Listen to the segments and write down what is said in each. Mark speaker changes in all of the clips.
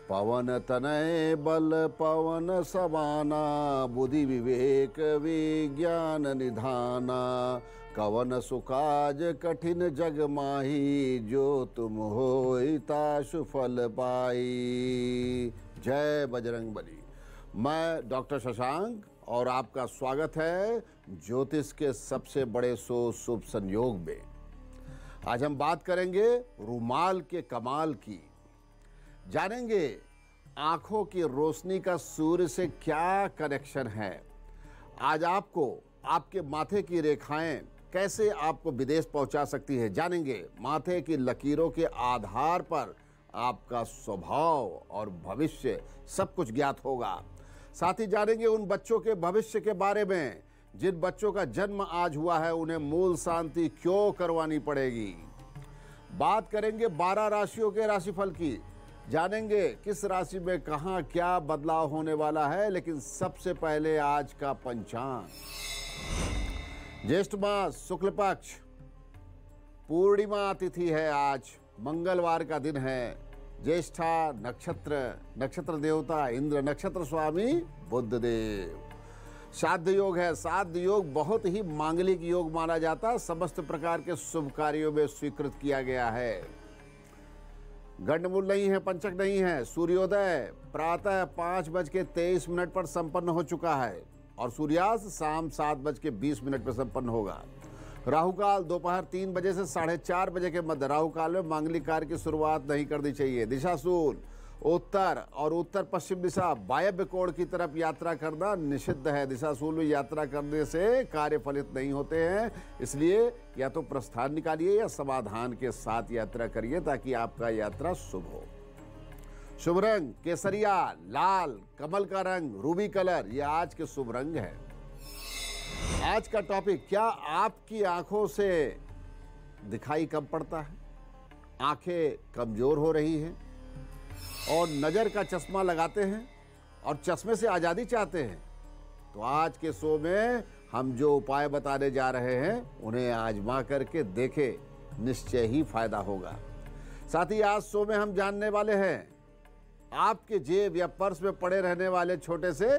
Speaker 1: पवन तनय बल पवन समाना, बुद्धि विवेक विज्ञान निधाना। कवन सुकाज कठिन जग माही, जो तुम होई तासु फल पाई। जय बजरंगबली। मैं डॉक्टर शशांक और आपका स्वागत है ज्योतिष के सबसे बड़े शुभ संयोग में। आज हम बात करेंगे रुमाल के कमाल की। जानेंगे आंखों की रोशनी का सूर्य से क्या कनेक्शन है। आज आपको आपके माथे की रेखाएं कैसे आपको विदेश पहुंचा सकती है। जानेंगे माथे की लकीरों के आधार पर आपका स्वभाव और भविष्य सब कुछ ज्ञात होगा। साथ ही जानेंगे उन बच्चों के भविष्य के बारे में जिन बच्चों का जन्म आज हुआ है, उन्हें मूल शांति क्यों करवानी पड़ेगी। बात करेंगे 12 राशियों के राशिफल की। जानेंगे किस राशि में कहां क्या बदलाव होने वाला है। लेकिन सबसे पहले आज का पंचांग। ज्येष्ठ मास शुक्ल पक्ष पूर्णिमा तिथि है। आज मंगलवार का दिन है। ज्येष्ठा नक्षत्र देवता इंद्र, नक्षत्र स्वामी बुध देव। श्राद्ध योग है। श्राद्ध योग बहुत ही मांगलिक योग माना जाता है। समस्त प्रकार के शुभ कार्यों में स्वीकृत किया गया है। गंडमूल नहीं है, पंचक नहीं है। सूर्योदय प्रातः 5:23 पर संपन्न हो चुका है और सूर्यास्त शाम 7:20 पर संपन्न होगा। राहु काल दोपहर 3 बजे से 4:30 बजे के मध्य। राहु काल में मांगलिक कार्य की शुरुआत नहीं करनी चाहिए। दिशाशूल उत्तर और उत्तर पश्चिम दिशा वायव्य कोण की तरफ यात्रा करना निषिद्ध है। दिशाशूल में यात्रा करने से कार्य फलित नहीं होते हैं। इसलिए या तो प्रस्थान निकालिए या समाधान के साथ यात्रा करिए ताकि आपका यात्रा शुभ हो। शुभ रंग केसरिया, लाल, कमल का रंग, रूबी कलर, ये आज के शुभ रंग है। आज का टॉपिक, क्या आपकी आंखों से दिखाई कम पड़ता है, आंखें कमजोर हो रही हैं और नजर का चश्मा लगाते हैं और चश्मे से आजादी चाहते हैं, तो आज के शो में हम जो उपाय बताने जा रहे हैं उन्हें आजमा करके देखें, निश्चय ही फायदा होगा। साथ ही आज शो में हम जानने वाले हैं आपके जेब या पर्स में पड़े रहने वाले छोटे से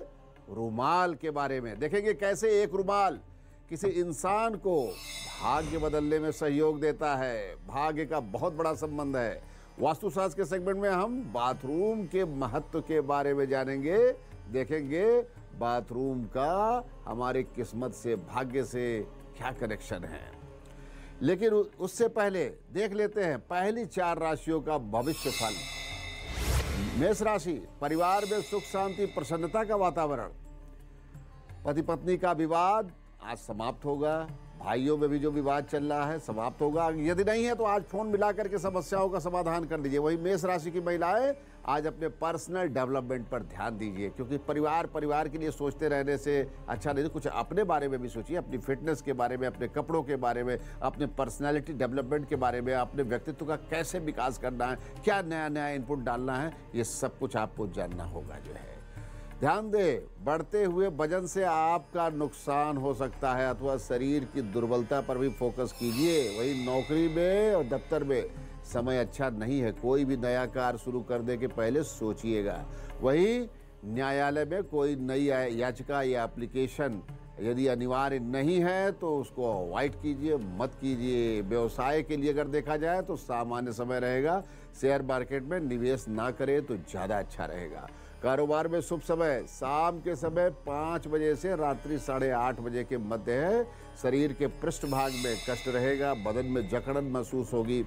Speaker 1: रुमाल के बारे में। देखेंगे कैसे एक रुमाल किसी इंसान को भाग्य बदलने में सहयोग देता है। भाग्य का बहुत बड़ा संबंध है। वास्तुशास्त्र के सेगमेंट में हम बाथरूम के महत्व के बारे में जानेंगे। देखेंगे बाथरूम का हमारी किस्मत से, भाग्य से क्या कनेक्शन है। लेकिन उससे पहले देख लेते हैं पहली 4 राशियों का भविष्य फल। मेष राशि, परिवार में सुख शांति प्रसन्नता का वातावरण। पति पत्नी का विवाद आज समाप्त होगा। भाइयों में भी जो विवाद चल रहा है समाप्त होगा। यदि नहीं है तो आज फोन मिला करके समस्याओं का समाधान कर दीजिए। वही मेष राशि की महिलाएं आज अपने पर्सनल डेवलपमेंट पर ध्यान दीजिए, क्योंकि परिवार के लिए सोचते रहने से अच्छा नहीं। कुछ अपने बारे में भी सोचिए, अपनी फिटनेस के बारे में, अपने कपड़ों के बारे में, अपने पर्सनैलिटी डेवलपमेंट के बारे में, अपने व्यक्तित्व का कैसे विकास करना है, क्या नया नया इनपुट डालना है, ये सब कुछ आपको जानना होगा। जो है ध्यान दें, बढ़ते हुए वजन से आपका नुकसान हो सकता है अथवा शरीर की दुर्बलता पर भी फोकस कीजिए। वही नौकरी में और दफ्तर में समय अच्छा नहीं है। कोई भी नया कार्य शुरू करने के पहले सोचिएगा। वही न्यायालय में कोई नई याचिका या एप्लीकेशन यदि अनिवार्य नहीं है तो उसको अवॉइड कीजिए, मत कीजिए। व्यवसाय के लिए अगर देखा जाए तो सामान्य समय रहेगा। शेयर मार्केट में निवेश ना करें तो ज़्यादा अच्छा रहेगा। कारोबार में शुभ समय शाम के समय 5 बजे से रात्रि 8:30 बजे के मध्य है। शरीर के पृष्ठभाग में कष्ट रहेगा, बदन में जकड़न महसूस होगी।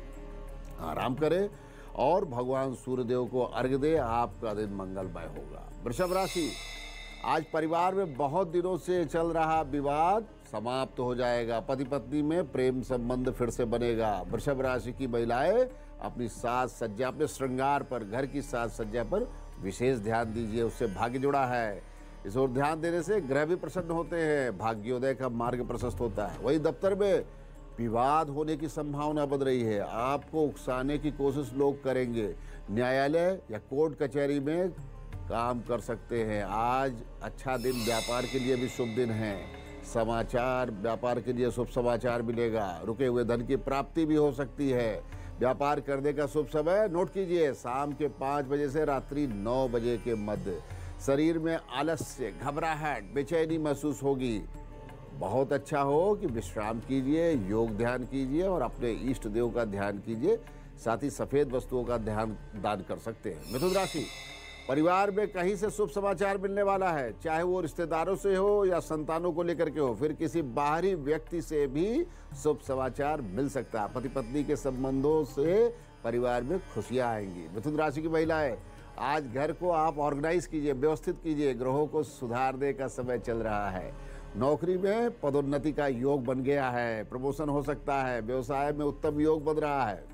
Speaker 1: आराम करें और भगवान सूर्यदेव को अर्घ्य दें। आपका दिन मंगलमय होगा। वृषभ राशि, आज परिवार में बहुत दिनों से चल रहा विवाद समाप्त हो जाएगा। पति पत्नी में प्रेम संबंध फिर से बनेगा। वृषभ राशि की महिलाएं अपनी साज सज्जा, अपने श्रृंगार पर, घर की साज सज्जा पर विशेष ध्यान दीजिए। उससे भाग्य जुड़ा है। इस ओर ध्यान देने से ग्रह भी प्रसन्न होते हैं। भाग्योदय का मार्ग प्रशस्त होता है। वही दफ्तर में विवाद होने की संभावना बन रही है। आपको उकसाने की कोशिश लोग करेंगे। न्यायालय या कोर्ट कचहरी में काम कर सकते हैं। आज अच्छा दिन, व्यापार के लिए भी शुभ दिन है। समाचार, व्यापार के लिए शुभ समाचार मिलेगा। रुके हुए धन की प्राप्ति भी हो सकती है। व्यापार करने का शुभ समय नोट कीजिए, शाम के 5 बजे से रात्रि 9 बजे के मध्य। शरीर में आलस्य, घबराहट, बेचैनी महसूस होगी। बहुत अच्छा हो कि विश्राम कीजिए, योग ध्यान कीजिए और अपने इष्ट देव का ध्यान कीजिए। साथ ही सफेद वस्तुओं का ध्यान दान कर सकते हैं। मिथुन राशि, परिवार में कहीं से शुभ समाचार मिलने वाला है, चाहे वो रिश्तेदारों से हो या संतानों को लेकर के हो, फिर किसी बाहरी व्यक्ति से भी शुभ समाचार मिल सकता है। पति पत्नी के संबंधों से परिवार में खुशियां आएंगी। मिथुन राशि की महिलाएं, आज घर को आप ऑर्गेनाइज कीजिए, व्यवस्थित कीजिए। ग्रहों को सुधारने का समय चल रहा है। नौकरी में पदोन्नति का योग बन गया है, प्रमोशन हो सकता है। व्यवसाय में उत्तम योग बन रहा है।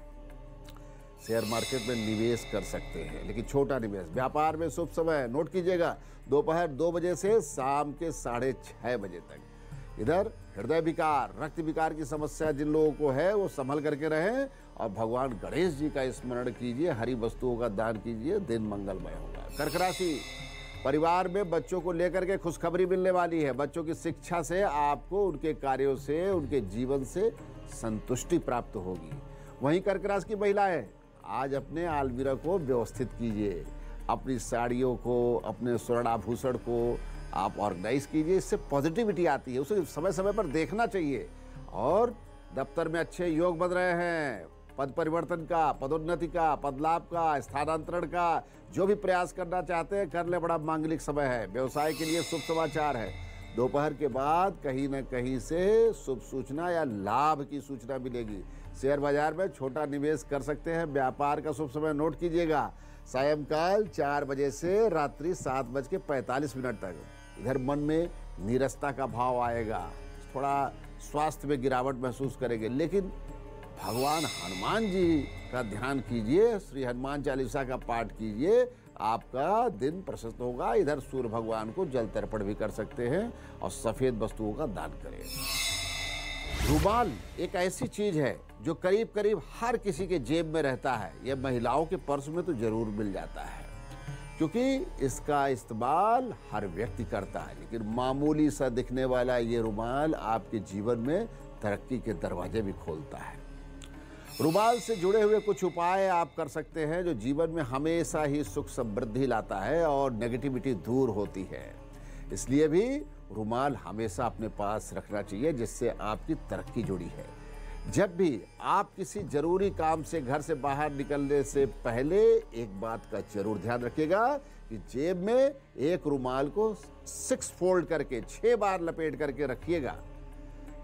Speaker 1: शेयर मार्केट में निवेश कर सकते हैं, लेकिन छोटा निवेश। व्यापार में शुभ समय नोट कीजिएगा, दोपहर 2 बजे से शाम के 6:30 बजे तक। इधर हृदय विकार, रक्त विकार की समस्या जिन लोगों को है वो संभल करके रहें और भगवान गणेश जी का स्मरण कीजिए, हरी वस्तुओं का दान कीजिए, दिन मंगलमय होगा। कर्क राशि, परिवार में बच्चों को लेकर के खुशखबरी मिलने वाली है। बच्चों की शिक्षा से आपको उनके कार्यों से, उनके जीवन से संतुष्टि प्राप्त होगी। वहीं कर्क राशि की महिलाएं, आज अपने अलमीरा को व्यवस्थित कीजिए, अपनी साड़ियों को, अपने स्वर्ण आभूषण को आप ऑर्गेनाइज कीजिए। इससे पॉजिटिविटी आती है, उसे समय समय पर देखना चाहिए। और दफ्तर में अच्छे योग बन रहे हैं, पद परिवर्तन का, पदोन्नति का, पदलाभ का, स्थानांतरण का जो भी प्रयास करना चाहते हैं कर ले, बड़ा मांगलिक समय है। व्यवसाय के लिए शुभ समाचार है। दोपहर के बाद कहीं न कहीं से शुभ सूचना या लाभ की सूचना मिलेगी। शेयर बाजार में छोटा निवेश कर सकते हैं। व्यापार का शुभ समय नोट कीजिएगा, सायंकाल 4 बजे से रात्रि 7:45 तक। इधर मन में नीरसता का भाव आएगा, थोड़ा स्वास्थ्य में गिरावट महसूस करेंगे, लेकिन भगवान हनुमान जी का ध्यान कीजिए, श्री हनुमान चालीसा का पाठ कीजिए, आपका दिन प्रशस्त होगा। इधर सूर्य भगवान को जल तर्पण भी कर सकते हैं और सफेद वस्तुओं का दान करें। रुमाल एक ऐसी चीज है जो करीब करीब हर किसी के जेब में रहता है। यह महिलाओं के पर्स में तो जरूर मिल जाता है, क्योंकि इसका इस्तेमाल हर व्यक्ति करता है। लेकिन मामूली सा दिखने वाला ये रुमाल आपके जीवन में तरक्की के दरवाजे भी खोलता है। रुमाल से जुड़े हुए कुछ उपाय आप कर सकते हैं जो जीवन में हमेशा ही सुख समृद्धि लाता है और नेगेटिविटी दूर होती है। इसलिए भी रुमाल हमेशा अपने पास रखना चाहिए, जिससे आपकी तरक्की जुड़ी है। जब भी आप किसी जरूरी काम से घर से बाहर निकलने से पहले एक बात का जरूर ध्यान रखिएगा कि जेब में एक रुमाल को 6 फोल्ड करके 6 बार लपेट करके रखिएगा।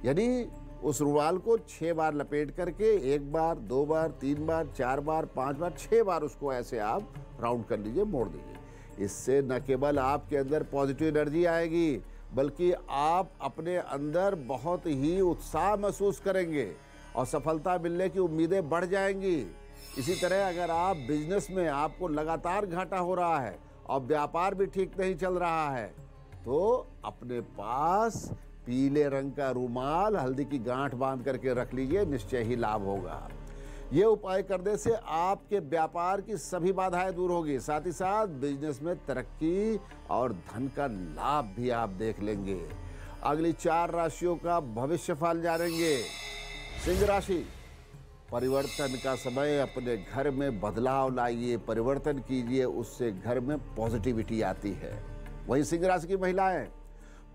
Speaker 1: यानी उस रुमाल को 6 बार लपेट करके 1 बार, 2 बार, 3 बार, 4 बार, 5 बार, 6 बार उसको ऐसे आप राउंड कर लीजिए, मोड़ दीजिए। इससे न केवल आपके अंदर पॉजिटिव एनर्जी आएगी, बल्कि आप अपने अंदर बहुत ही उत्साह महसूस करेंगे और सफलता मिलने की उम्मीदें बढ़ जाएंगी। इसी तरह अगर आप बिजनेस में आपको लगातार घाटा हो रहा है और व्यापार भी ठीक नहीं चल रहा है, तो अपने पास पीले रंग का रुमाल हल्दी की गांठ बांध करके रख लीजिए, निश्चय ही लाभ होगा। ये उपाय करने से आपके व्यापार की सभी बाधाएं दूर होगी, साथ ही साथ बिजनेस में तरक्की और धन का लाभ भी आप देख लेंगे। अगली 4 राशियों का भविष्य फल जानेंगे। सिंह राशि, परिवर्तन का समय। अपने घर में बदलाव लाइए, परिवर्तन कीजिए, उससे घर में पॉजिटिविटी आती है। वहीं सिंह राशि की महिलाएं,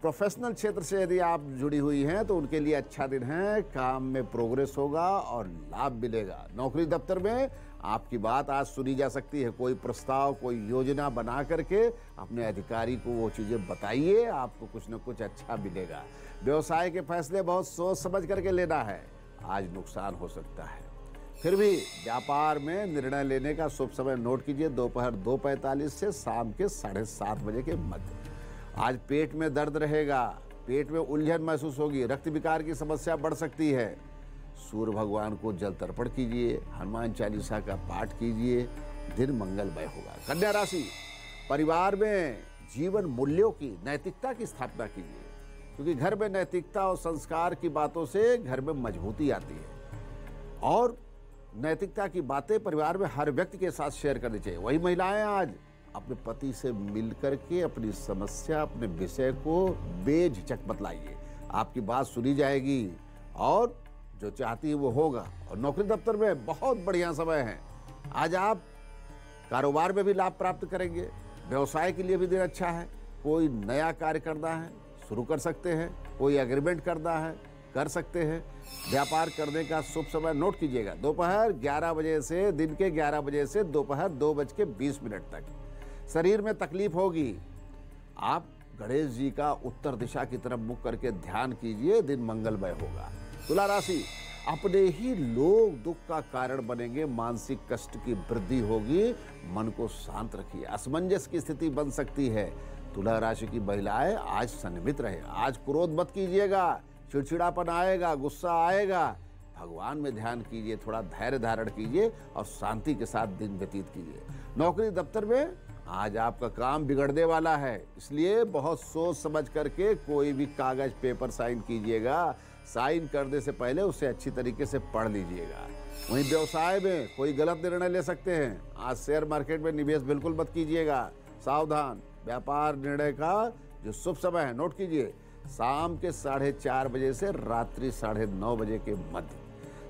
Speaker 1: प्रोफेशनल क्षेत्र से यदि आप जुड़ी हुई हैं तो उनके लिए अच्छा दिन है। काम में प्रोग्रेस होगा और लाभ मिलेगा। नौकरी दफ्तर में आपकी बात आज सुनी जा सकती है। कोई प्रस्ताव, कोई योजना बना करके अपने अधिकारी को वो चीज़ें बताइए, आपको कुछ न कुछ अच्छा मिलेगा। व्यवसाय के फैसले बहुत सोच समझ करके लेना है, आज नुकसान हो सकता है। फिर भी व्यापार में निर्णय लेने का शुभ समय नोट कीजिए, दोपहर 2:45 से शाम के 7:30 बजे के मध्य। आज पेट में दर्द रहेगा, पेट में उलझन महसूस होगी, रक्त विकार की समस्या बढ़ सकती है। सूर्य भगवान को जल तर्पण कीजिए, हनुमान चालीसा का पाठ कीजिए, दिन मंगलमय होगा। कन्या राशि, परिवार में जीवन मूल्यों की, नैतिकता की स्थापना कीजिए, क्योंकि घर में नैतिकता और संस्कार की बातों से घर में मजबूती आती है। और नैतिकता की बातें परिवार में हर व्यक्ति के साथ शेयर करनी चाहिए। वही महिलाएं आज अपने पति से मिलकर के अपनी समस्या, अपने विषय को बेझिझक बतलाइए, आपकी बात सुनी जाएगी और जो चाहती है वो होगा। और नौकरी दफ्तर में बहुत बढ़िया समय है। आज आप कारोबार में भी लाभ प्राप्त करेंगे। व्यवसाय के लिए भी दिन अच्छा है। कोई नया कार्य करना है शुरू कर सकते हैं, कोई एग्रीमेंट करना है कर सकते हैं। व्यापार करने का शुभ समय नोट कीजिएगा, दोपहर 11 बजे से दिन के 11 बजे से दोपहर 2:20 तक। शरीर में तकलीफ होगी। आप गणेश जी का उत्तर दिशा की तरफ मुख करके ध्यान कीजिए, दिन मंगलमय होगा। तुला राशि, अपने ही लोग दुख का कारण बनेंगे, मानसिक कष्ट की वृद्धि होगी, मन को शांत रखिए। असमंजस की स्थिति बन सकती है। तुला राशि की महिलाएं आज संयमित रहे। आज क्रोध मत कीजिएगा, चिड़चिड़ापन आएगा, गुस्सा आएगा। भगवान में ध्यान कीजिए, थोड़ा धैर्य धारण कीजिए और शांति के साथ दिन व्यतीत कीजिए। नौकरी दफ्तर में आज आपका काम बिगड़ने वाला है, इसलिए बहुत सोच समझ करके कोई भी कागज पेपर साइन कीजिएगा। साइन करने से पहले उसे अच्छी तरीके से पढ़ लीजिएगा। वहीं व्यवसाय में कोई गलत निर्णय ले सकते हैं। आज शेयर मार्केट में निवेश बिल्कुल मत कीजिएगा, सावधान। व्यापार निर्णय का जो शुभ समय है नोट कीजिए, शाम के 4:30 बजे से रात्रि 9:30 बजे के मध्य।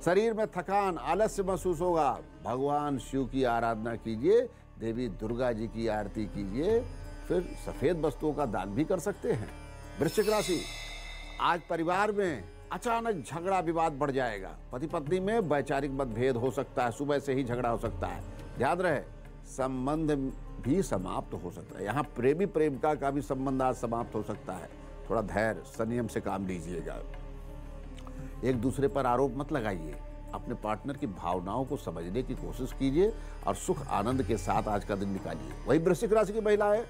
Speaker 1: शरीर में थकान, आलस्य महसूस होगा। भगवान शिव की आराधना कीजिए, देवी दुर्गा जी की आरती कीजिए, फिर सफेद वस्तुओं का दान भी कर सकते हैं। वृश्चिक राशि, आज परिवार में अचानक झगड़ा विवाद बढ़ जाएगा। पति पत्नी में वैचारिक मतभेद हो सकता है, सुबह से ही झगड़ा हो सकता है। ध्यान रहे, संबंध भी समाप्त हो सकता है। यहाँ प्रेमी प्रेमिका का भी संबंध आज समाप्त हो सकता है। थोड़ा धैर्य संयम से काम लीजिएगा। एक दूसरे पर आरोप मत लगाइए। अपने पार्टनर की भावनाओं को समझने की कोशिश कीजिए और सुख आनंद के साथ आज का दिन निकालिए। वही वृश्चिक राशि की महिलाएं,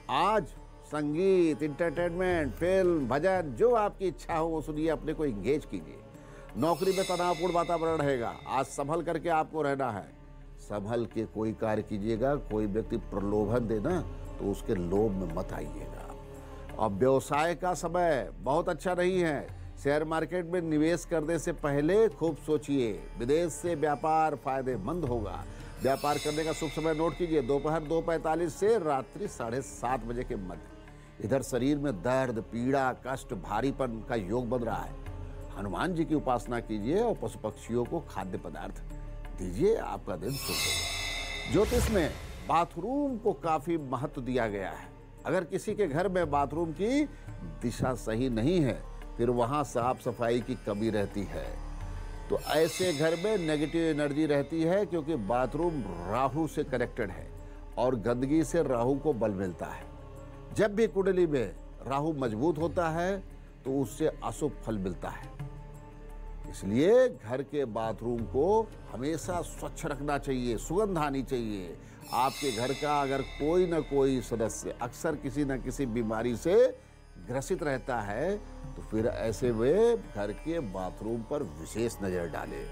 Speaker 1: आज संगीत, इंटरटेनमेंट, फिल्म, भजन, जो आपकी इच्छा हो वो सुनिए, अपने को इंगेज कीजिए। नौकरी में तनावपूर्ण वातावरण रहेगा। आज संभल करके आपको रहना है। संभल के कोई कार्य कीजिएगा। कोई व्यक्ति प्रलोभन देना तो उसके लोभ में मत आइएगा। अब व्यवसाय का समय बहुत अच्छा नहीं है। शेयर मार्केट में निवेश करने से पहले खूब सोचिए। विदेश से व्यापार फायदेमंद होगा। व्यापार करने का शुभ समय नोट कीजिए, दोपहर 2:45 से रात्रि 7:30 बजे के मध्य। इधर शरीर में दर्द, पीड़ा, कष्ट, भारीपन का योग बन रहा है। हनुमान जी की उपासना कीजिए और पशु पक्षियों को खाद्य पदार्थ दीजिए, आपका दिन शुभ होगा। ज्योतिष में बाथरूम को काफी महत्व दिया गया है। अगर किसी के घर में बाथरूम की दिशा सही नहीं है, फिर वहां साफ सफाई की कमी रहती है, तो ऐसे घर में नेगेटिव एनर्जी रहती है, क्योंकि बाथरूम राहु से कनेक्टेड है और गंदगी से राहु को बल मिलता है। जब भी कुंडली में राहु मजबूत होता है तो उससे अशुभ फल मिलता है। इसलिए घर के बाथरूम को हमेशा स्वच्छ रखना चाहिए, सुगंध आनी चाहिए। आपके घर का अगर कोई न कोई सदस्य अक्सर किसी न किसी बीमारी से ग्रसित रहता है, तो फिर ऐसे में घर के बाथरूम पर विशेष नजर डालें।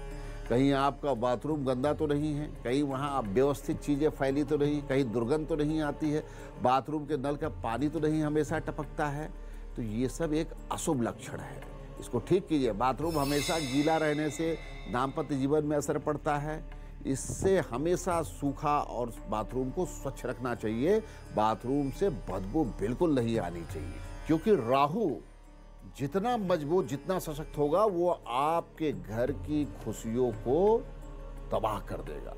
Speaker 1: कहीं आपका बाथरूम गंदा तो नहीं है, कहीं वहाँ अव्यवस्थित चीजें फैली तो नहीं, कहीं दुर्गंध तो नहीं आती है, बाथरूम के नल का पानी तो नहीं हमेशा टपकता है, तो ये सब एक अशुभ लक्षण है। इसको ठीक कीजिए। बाथरूम हमेशा गीला रहने से दाम्पत्य जीवन में असर पड़ता है। इससे हमेशा सूखा और बाथरूम को स्वच्छ रखना चाहिए। बाथरूम से बदबू बिल्कुल नहीं आनी चाहिए, क्योंकि राहु जितना मजबूत, जितना सशक्त होगा, वो आपके घर की खुशियों को तबाह कर देगा।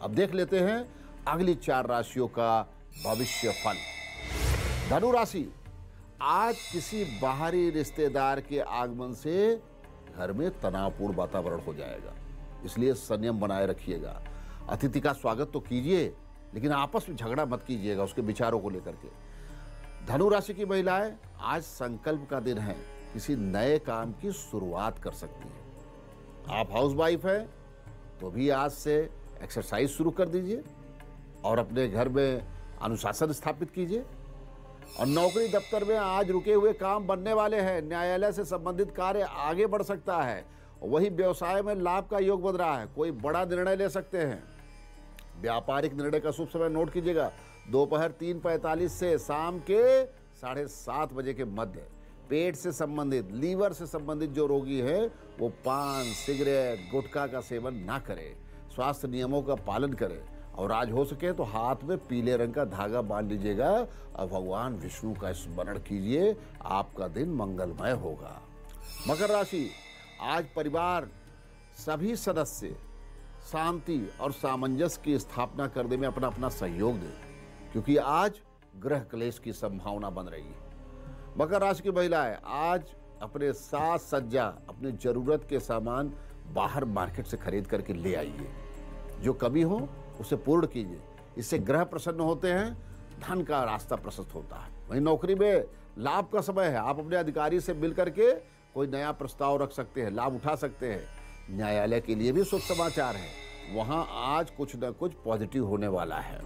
Speaker 1: अब देख लेते हैं अगली 4 राशियों का भविष्य फल। धनु राशि, आज किसी बाहरी रिश्तेदार के आगमन से घर में तनावपूर्ण वातावरण हो जाएगा, इसलिए संयम बनाए रखिएगा। अतिथि का स्वागत तो कीजिए, लेकिन आपस में झगड़ा मत कीजिएगा उसके विचारों को लेकर के। धनु राशि की महिलाएं, आज संकल्प का दिन है। किसी नए काम की शुरुआत कर सकती है। आप हाउसवाइफ हैं तो भी आज से एक्सरसाइज शुरू कर दीजिए और अपने घर में अनुशासन स्थापित कीजिए। और नौकरी दफ्तर में आज रुके हुए काम बनने वाले हैं। न्यायालय से संबंधित कार्य आगे बढ़ सकता है। वही व्यवसाय में लाभ का योग बन रहा है। कोई बड़ा निर्णय ले सकते हैं। व्यापारिक निर्णय का शुभ समय नोट कीजिएगा, दोपहर 3:45 से शाम के 7:30 बजे के मध्य। पेट से संबंधित, लीवर से संबंधित जो रोगी है वो पान, सिगरेट, गुटखा का सेवन ना करे, स्वास्थ्य नियमों का पालन करे। और आज हो सके तो हाथ में पीले रंग का धागा बांध लीजिएगा और भगवान विष्णु का स्मरण कीजिए। आपका दिन मंगलमय होगा। मकर राशि, आज परिवार सभी सदस्य शांति और सामंजस्य की स्थापना करने में अपना अपना सहयोग दें, क्योंकि आज ग्रह क्लेश की संभावना बन रही है। मकर राशि की महिलाएं आज अपने साज सज्जा, अपनी जरूरत के सामान बाहर मार्केट से खरीद करके ले आइए। जो कमी हो उसे पूर्ण कीजिए, इससे ग्रह प्रसन्न होते हैं, धन का रास्ता प्रशस्त होता है। वहीं नौकरी में लाभ का समय है, आप अपने अधिकारी से मिल करके कोई नया प्रस्ताव रख सकते हैं, लाभ उठा सकते हैं। न्यायालय के लिए भी शुभ समाचार है, वहां आज कुछ न कुछ पॉजिटिव होने वाला है।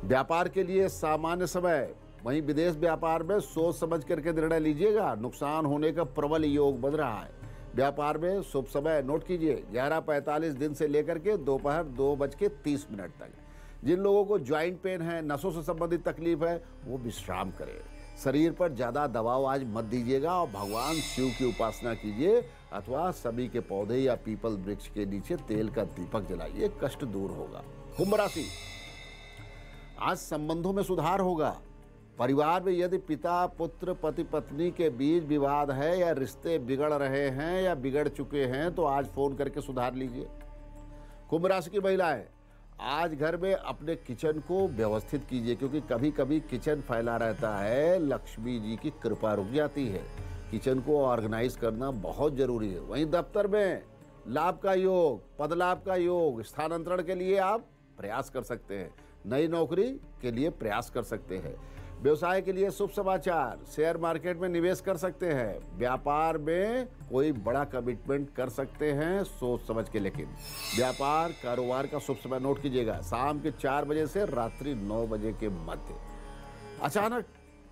Speaker 1: व्यापार के लिए सामान्य समय, वहीं विदेश व्यापार में सोच समझ करके निर्णय लीजिएगा, नुकसान होने का प्रबल योग बन रहा है। व्यापार में शुभ समय नोट कीजिए 11:45 दिन से लेकर के दोपहर 2:30 तक। जिन लोगों को ज्वाइंट पेन है, नसों से संबंधित तकलीफ है, वो विश्राम करें। शरीर पर ज्यादा दबाव आज मत दीजिएगा और भगवान शिव की उपासना कीजिए, अथवा सभी के पौधे या पीपल वृक्ष के नीचे तेल का दीपक जलाइए, कष्ट दूर होगा। कुंभ राशि, आज संबंधों में सुधार होगा। परिवार में यदि पिता पुत्र पति पत्नी के बीच विवाद है या रिश्ते बिगड़ रहे हैं या बिगड़ चुके हैं, तो आज फोन करके सुधार लीजिए। कुंभ राशि की महिलाएं, आज घर में अपने किचन को व्यवस्थित कीजिए, क्योंकि कभी कभी किचन फैला रहता है, लक्ष्मी जी की कृपा रुक जाती है। किचन को ऑर्गेनाइज करना बहुत जरूरी है। वहीं दफ्तर में लाभ का योग, पद लाभ का योग, स्थानांतरण के लिए आप प्रयास कर सकते हैं, नई नौकरी के लिए प्रयास कर सकते हैं। व्यवसाय के लिए शुभ समाचार, शेयर मार्केट में निवेश कर सकते हैं। व्यापार में कोई बड़ा कमिटमेंट कर सकते हैं सोच समझ के, लेकिन व्यापार कारोबार का शुभ समय नोट कीजिएगा, शाम के 4 बजे से रात्रि 9 बजे के मध्य। अचानक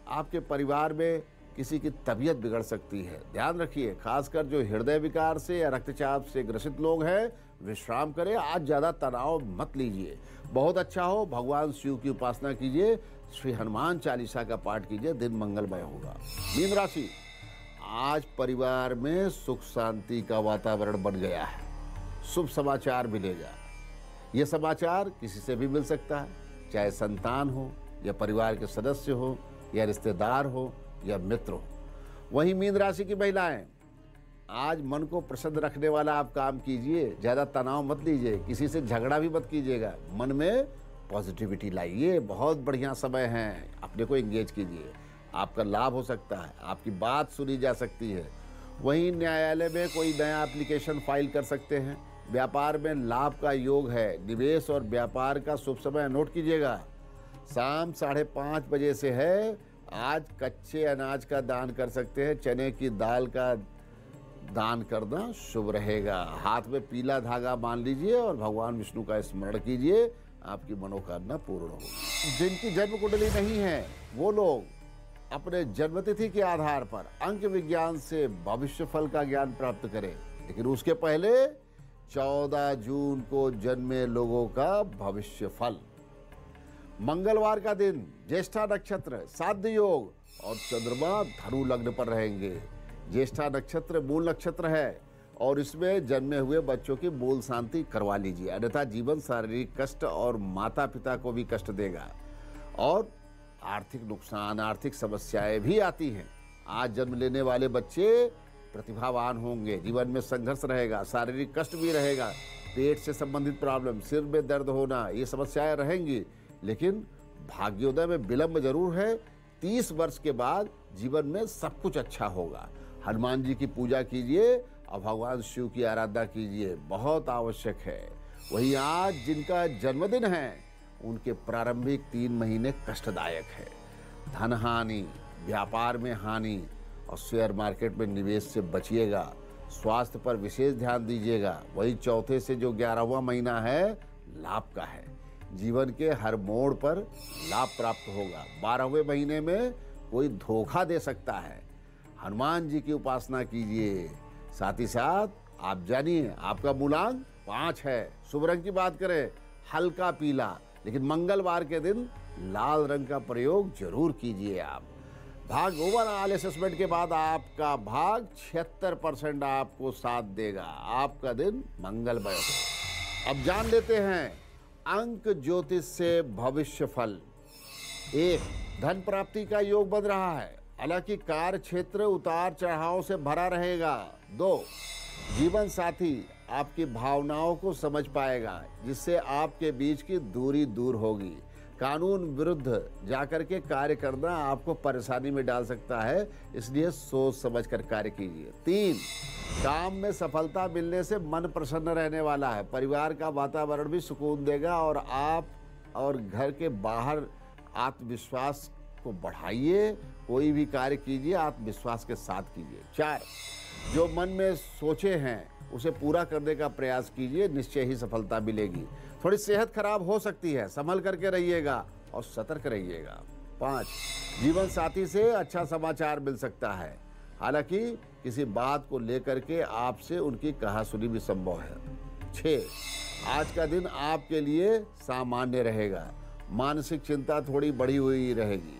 Speaker 1: आपके परिवार में किसी की तबीयत बिगड़ सकती है, ध्यान रखिए। खासकर जो हृदय विकार से या रक्तचाप से ग्रसित लोग हैं, विश्राम करें, आज ज्यादा तनाव मत लीजिए। बहुत अच्छा हो, भगवान शिव की उपासना कीजिए, श्री हनुमान चालीसा का पाठ कीजिए, दिन मंगलमय होगा। मीन राशि, आज परिवार में सुख शांति का वातावरण बन गया है, शुभ समाचार मिलेगा। यह समाचार किसी से भी मिल सकता है, चाहे संतान हो या परिवार के सदस्य हो या रिश्तेदार हो या मित्र हो। वहीं मीन राशि की महिलाएं, आज मन को प्रसन्न रखने वाला आप काम कीजिए, ज्यादा तनाव मत लीजिए, किसी से झगड़ा भी मत कीजिएगा, मन में पॉजिटिविटी लाइए। बहुत बढ़िया समय है, अपने को एंगेज कीजिए, आपका लाभ हो सकता है, आपकी बात सुनी जा सकती है। वहीं न्यायालय में कोई नया एप्लीकेशन फाइल कर सकते हैं। व्यापार में लाभ का योग है, निवेश और व्यापार का शुभ समय नोट कीजिएगा, शाम 5:30 बजे से है। आज कच्चे अनाज का दान कर सकते हैं, चने की दाल का दान करना शुभ रहेगा। हाथ में पीला धागा बांध लीजिए और भगवान विष्णु का स्मरण कीजिए, आपकी मनोकामना पूर्ण होगी। जिनकी जन्म कुंडली नहीं है, वो लोग अपने जन्मतिथि के आधार पर अंक विज्ञान से भविष्य फल का ज्ञान प्राप्त करें, लेकिन उसके पहले 14 जून को जन्मे लोगों का भविष्य फल। मंगलवार का दिन, ज्येष्ठा नक्षत्र, साध्य योग और चंद्रमा धनु लग्न पर रहेंगे। ज्येष्ठा नक्षत्र मूल नक्षत्र है और इसमें जन्मे हुए बच्चों की मूल शांति करवा लीजिए, अन्यथा जीवन शारीरिक कष्ट और माता पिता को भी कष्ट देगा और आर्थिक नुकसान, आर्थिक समस्याएं भी आती हैं। आज जन्म लेने वाले बच्चे प्रतिभावान होंगे, जीवन में संघर्ष रहेगा, शारीरिक कष्ट भी रहेगा, पेट से संबंधित प्रॉब्लम, सिर में दर्द होना, ये समस्याएं रहेंगी, लेकिन भाग्योदय में विलंब जरूर है। 30 वर्ष के बाद जीवन में सब कुछ अच्छा होगा। हनुमान जी की पूजा कीजिए और भगवान शिव की आराधना कीजिए, बहुत आवश्यक है। वहीं आज जिनका जन्मदिन है, उनके प्रारंभिक 3 महीने कष्टदायक है। धन हानि, व्यापार में हानि और शेयर मार्केट में निवेश से बचिएगा। स्वास्थ्य पर विशेष ध्यान दीजिएगा। वही चौथे से जो 11वां महीना है, लाभ का है। जीवन के हर मोड़ पर लाभ प्राप्त होगा। 12वें महीने में कोई धोखा दे सकता है। हनुमान जी की उपासना कीजिए। साथ ही साथ आप जानिए, आपका मूलांक 5 है। शुभ रंग की बात करें, हल्का पीला, लेकिन मंगलवार के दिन लाल रंग का प्रयोग जरूर कीजिए आप। भाग ओवरऑल असेसमेंट के बाद आपका भाग 76% आपको साथ देगा। आपका दिन मंगलमय हो। अब जान लेते हैं अंक ज्योतिष से भविष्य फल। 1, धन प्राप्ति का योग बन रहा है, हालांकि कार्य क्षेत्र उतार चढ़ाव से भरा रहेगा। 2, जीवन साथी आपकी भावनाओं को समझ पाएगा, जिससे आपके बीच की दूरी दूर होगी। कानून विरुद्ध जाकर के कार्य करना आपको परेशानी में डाल सकता है, इसलिए सोच समझ कर कार्य कीजिए। 3, काम में सफलता मिलने से मन प्रसन्न रहने वाला है। परिवार का वातावरण भी सुकून देगा और आप और घर के बाहर आत्मविश्वास को बढ़ाइए। कोई भी कार्य कीजिए आत्मविश्वास के साथ कीजिए। 4, जो मन में सोचे हैं उसे पूरा करने का प्रयास कीजिए, निश्चय ही सफलता मिलेगी। थोड़ी सेहत खराब हो सकती है, संभल करके रहिएगा और सतर्क रहिएगा। 5, जीवन साथी से अच्छा समाचार मिल सकता है, हालांकि किसी बात को लेकर के आपसे उनकी कहासुनी भी संभव है। 6, आज का दिन आपके लिए सामान्य रहेगा, मानसिक चिंता थोड़ी बढ़ी हुई रहेगी।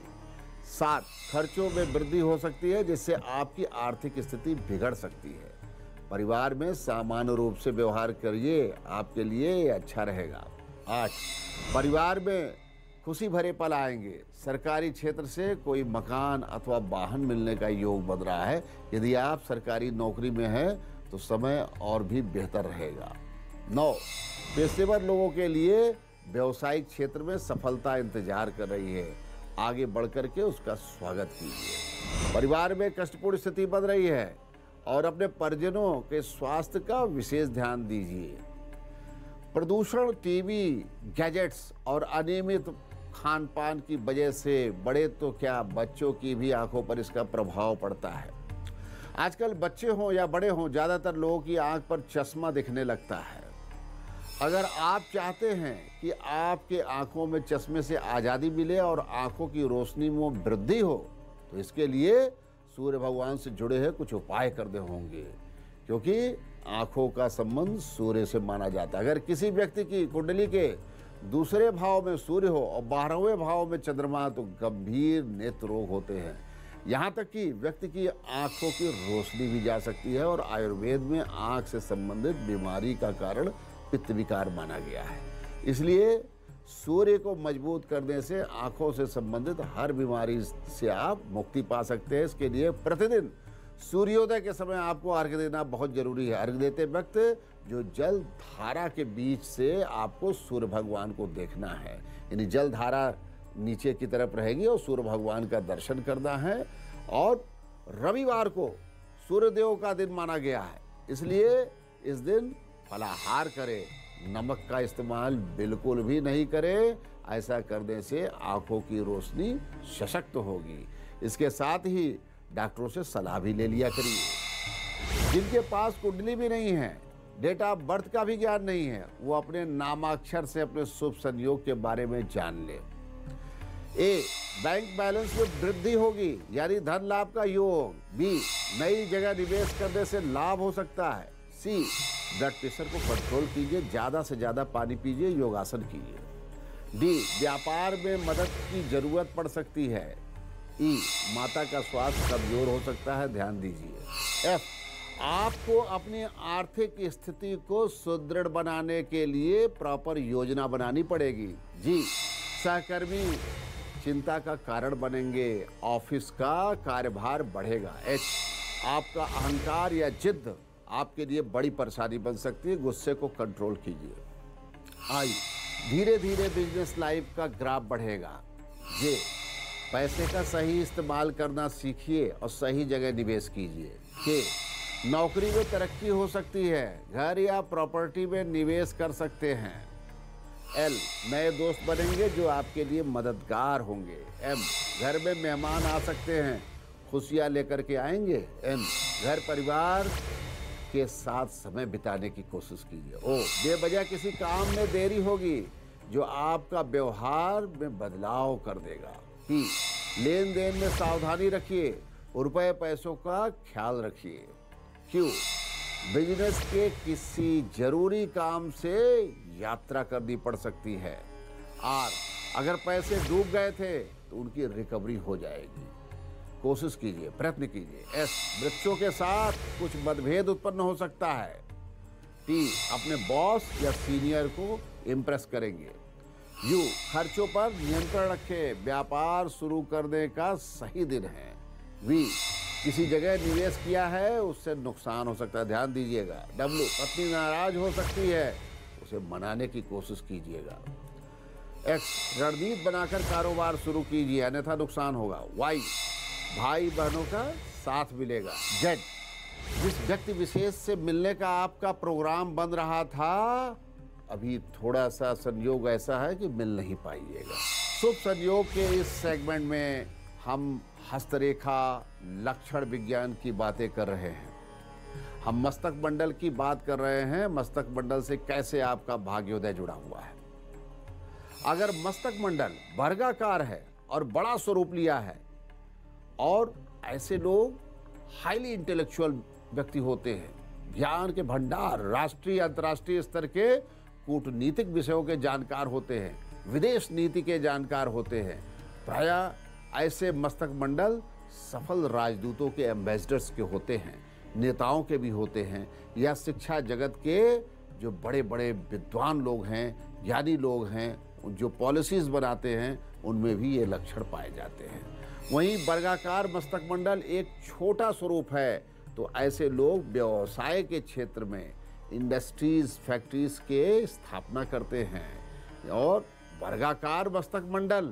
Speaker 1: 7, खर्चों में वृद्धि हो सकती है, जिससे आपकी आर्थिक स्थिति बिगड़ सकती है। परिवार में सामान्य रूप से व्यवहार करिए, आपके लिए अच्छा रहेगा। 8, परिवार में खुशी भरे पल आएंगे। सरकारी क्षेत्र से कोई मकान अथवा वाहन मिलने का योग बन रहा है। यदि आप सरकारी नौकरी में हैं तो समय और भी बेहतर रहेगा। 9, पेशेवर लोगों के लिए व्यवसायिक क्षेत्र में सफलता इंतजार कर रही है, आगे बढ़कर के उसका स्वागत कीजिए। परिवार में कष्टपूर्ण स्थिति बन रही है और अपने परिजनों के स्वास्थ्य का विशेष ध्यान दीजिए। प्रदूषण, टीवी, गैजेट्स और अनियमित खान पान की वजह से बड़े तो क्या बच्चों की भी आंखों पर इसका प्रभाव पड़ता है। आजकल बच्चे हों या बड़े हों, ज़्यादातर लोगों की आंख पर चश्मा दिखने लगता है। अगर आप चाहते हैं कि आपके आंखों में चश्मे से आज़ादी मिले और आंखों की रोशनी में वृद्धि हो, तो इसके लिए सूर्य भगवान से जुड़े हैं कुछ उपाय करने होंगे, क्योंकि आंखों का संबंध सूर्य से माना जाता है। अगर किसी व्यक्ति की कुंडली के दूसरे भाव में सूर्य हो और 12वें भाव में चंद्रमा, तो गंभीर नेत्र रोग होते हैं। यहाँ तक कि व्यक्ति की आंखों की रोशनी भी जा सकती है और आयुर्वेद में आंख से संबंधित बीमारी का कारण पित्त विकार माना गया है। इसलिए सूर्य को मजबूत करने से आंखों से संबंधित हर बीमारी से आप मुक्ति पा सकते हैं। इसके लिए प्रतिदिन सूर्योदय के समय आपको अर्घ्य देना बहुत जरूरी है। अर्घ्य देते वक्त जो जल धारा के बीच से आपको सूर्य भगवान को देखना है, यानी जल धारा नीचे की तरफ रहेगी और सूर्य भगवान का दर्शन करना है। और रविवार को सूर्यदेव का दिन माना गया है, इसलिए इस दिन फलाहार करें, नमक का इस्तेमाल बिल्कुल भी नहीं करें। ऐसा करने से आंखों की रोशनी सशक्त होगी। इसके साथ ही डॉक्टरों से सलाह भी ले लिया करिए। जिनके पास कुंडली भी नहीं है, डेट ऑफ बर्थ का भी ज्ञान नहीं है, वो अपने नामाक्षर से अपने शुभ संयोग के बारे में जान ले। ए, बैंक बैलेंस में वृद्धि होगी, यानी धन लाभ का योग। बी, नई जगह निवेश करने से लाभ हो सकता है। सी, ब्लड प्रेशर को कंट्रोल कीजिए, ज्यादा से ज्यादा पानी पीजिए, योगासन कीजिए। डी, व्यापार में मदद की जरूरत पड़ सकती है। ई, माता का स्वास्थ्य कमजोर हो सकता है, ध्यान दीजिए। एफ, आपको अपनी आर्थिक स्थिति को सुदृढ़ बनाने के लिए प्रॉपर योजना बनानी पड़ेगी। जी, सहकर्मी चिंता का कारण बनेंगे, ऑफिस का कार्यभार बढ़ेगा। एच, आपका अहंकार या जिद्द आपके लिए बड़ी परेशानी बन सकती है, गुस्से को कंट्रोल कीजिए। आई, धीरे धीरे बिजनेस लाइफ का ग्राफ बढ़ेगा। जे, पैसे का सही इस्तेमाल करना सीखिए और सही जगह निवेश कीजिए। के, नौकरी में तरक्की हो सकती है, घर या प्रॉपर्टी में निवेश कर सकते हैं। एल, नए दोस्त बनेंगे जो आपके लिए मददगार होंगे। एम, घर में मेहमान आ सकते हैं, खुशियां लेकर के आएंगे। एन, घर परिवार के साथ समय बिताने की कोशिश कीजिए। ओ, बेवजह किसी काम में देरी होगी जो आपका व्यवहार में बदलाव कर देगा। पी, लेन देन में सावधानी रखिए, रुपए पैसों का ख्याल रखिए। क्यू, बिजनेस के किसी जरूरी काम से यात्रा करनी पड़ सकती है। आर, अगर पैसे डूब गए थे तो उनकी रिकवरी हो जाएगी, कोशिश कीजिए, प्रयत्न कीजिए। एस, वृक्षों के साथ कुछ मतभेद उत्पन्न हो सकता है। टी, अपने बॉस या सीनियर को इम्प्रेस करेंगे। यू, खर्चों पर नियंत्रण रखें, व्यापार शुरू करने का सही दिन है। वी, किसी जगह निवेश किया है उससे नुकसान हो सकता है, ध्यान दीजिएगा। डब्ल्यू, पत्नी नाराज हो सकती है, उसे मनाने की कोशिश कीजिएगा। एक्स, रणनीति बनाकर कारोबार शुरू कीजिए अन्यथा नुकसान होगा। वाई, भाई बहनों का साथ मिलेगा। जेड, जिस व्यक्ति विशेष से मिलने का आपका प्रोग्राम बन रहा था अभी थोड़ा सा संयोग ऐसा है कि मिल नहीं पाइएगा। शुभ संयोग के इस सेगमेंट में हम हस्तरेखा लक्षण विज्ञान की बातें कर रहे हैं। हम मस्तक मंडल की बात कर रहे हैं, मस्तक मंडल से कैसे आपका भाग्योदय जुड़ा हुआ है। अगर मस्तक मंडल वर्गाकार है और बड़ा स्वरूप लिया है और ऐसे लोग हाईली इंटेलेक्चुअल व्यक्ति होते हैं, ज्ञान के भंडार, राष्ट्रीय अंतर्राष्ट्रीय स्तर के कूटनीतिक विषयों के जानकार होते हैं, विदेश नीति के जानकार होते हैं, प्रायः ऐसे मस्तक मंडल सफल राजदूतों के एम्बेसडर्स के होते हैं, नेताओं के भी होते हैं, या शिक्षा जगत के जो बड़े बड़े विद्वान लोग हैं, ज्ञानी लोग हैं, जो पॉलिसीज बनाते हैं, उनमें भी ये लक्षण पाए जाते हैं। वहीं वर्गाकार मस्तक मंडल एक छोटा स्वरूप है तो ऐसे लोग व्यवसाय के क्षेत्र में इंडस्ट्रीज, फैक्ट्रीज के स्थापना करते हैं। और वर्गाकार मस्तक मंडल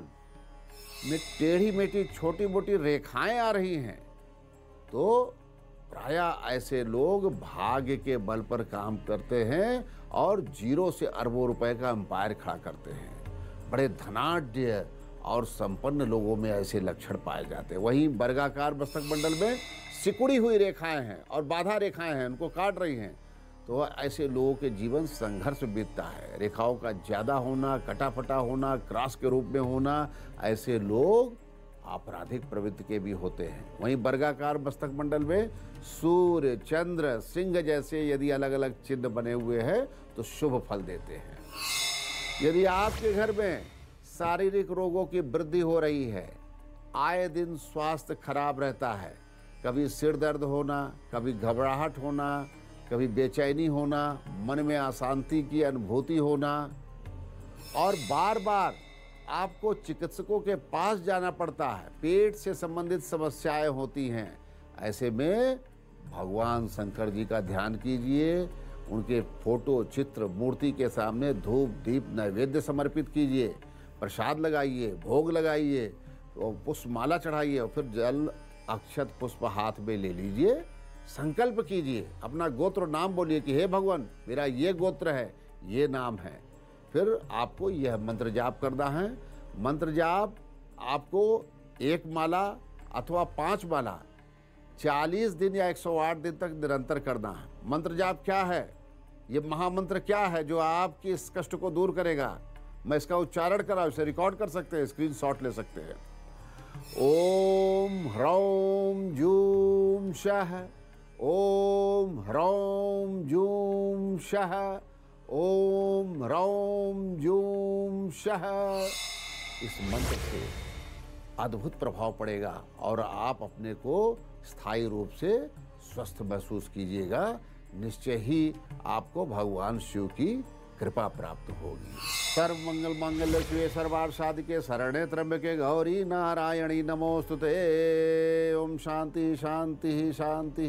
Speaker 1: में टेढ़ी मेढ़ी छोटी मोटी रेखाएं आ रही हैं तो प्रायः ऐसे लोग भाग्य के बल पर काम करते हैं और जीरो से अरबों रुपए का एम्पायर खड़ा करते हैं। बड़े धनाढ्य और संपन्न लोगों में ऐसे लक्षण पाए जाते हैं। वहीं वर्गाकार मस्तक मंडल में सिकुड़ी हुई रेखाएं हैं और बाधा रेखाएं हैं, उनको काट रही हैं, तो ऐसे लोगों के जीवन संघर्ष बीतता है। रेखाओं का ज़्यादा होना, कटाफटा होना, क्रॉस के रूप में होना, ऐसे लोग आपराधिक प्रवृत्ति के भी होते हैं। वहीं वर्गाकार मस्तक मंडल में सूर्य, चंद्र, सिंह जैसे यदि अलग अलग चिन्ह बने हुए हैं तो शुभ फल देते हैं। यदि आपके घर में शारीरिक रोगों की वृद्धि हो रही है, आए दिन स्वास्थ्य खराब रहता है, कभी सिर दर्द होना, कभी घबराहट होना, कभी बेचैनी होना, मन में अशांति की अनुभूति होना और बार बार आपको चिकित्सकों के पास जाना पड़ता है, पेट से संबंधित समस्याएं होती हैं, ऐसे में भगवान शंकर जी का ध्यान कीजिए। उनके फोटो, चित्र, मूर्ति के सामने धूप दीप नैवेद्य समर्पित कीजिए, प्रसाद लगाइए, भोग लगाइए, तो पुष्पमाला चढ़ाइए और फिर जल अक्षत पुष्प हाथ में ले लीजिए। संकल्प कीजिए, अपना गोत्र नाम बोलिए कि हे भगवान, मेरा ये गोत्र है, ये नाम है। फिर आपको यह मंत्र जाप करना है। मंत्र जाप आपको 1 माला अथवा 5 माला 40 दिन या 108 दिन तक निरंतर करना है। मंत्र जाप क्या है? ये महामंत्र क्या है जो आपकी इस कष्ट को दूर करेगा? मैं इसका उच्चारण करा, इसे रिकॉर्ड कर सकते हैं, स्क्रीनशॉट ले सकते हैं। ओम ह्रौम जूम शः, ओम ह्रौम जूम शः, ओम ह्रौम जूम शः। इस मंत्र से अद्भुत प्रभाव पड़ेगा और आप अपने को स्थायी रूप से स्वस्थ महसूस कीजिएगा। निश्चय ही आपको भगवान शिव की कृपा प्राप्त होगी। सर्व मंगल मांगल्ये शिवे सर्वार्थ साधिके शरण्ये त्र्यंबके गौरी नारायणी नमोस्तुते। ओम शांति शांति शांति।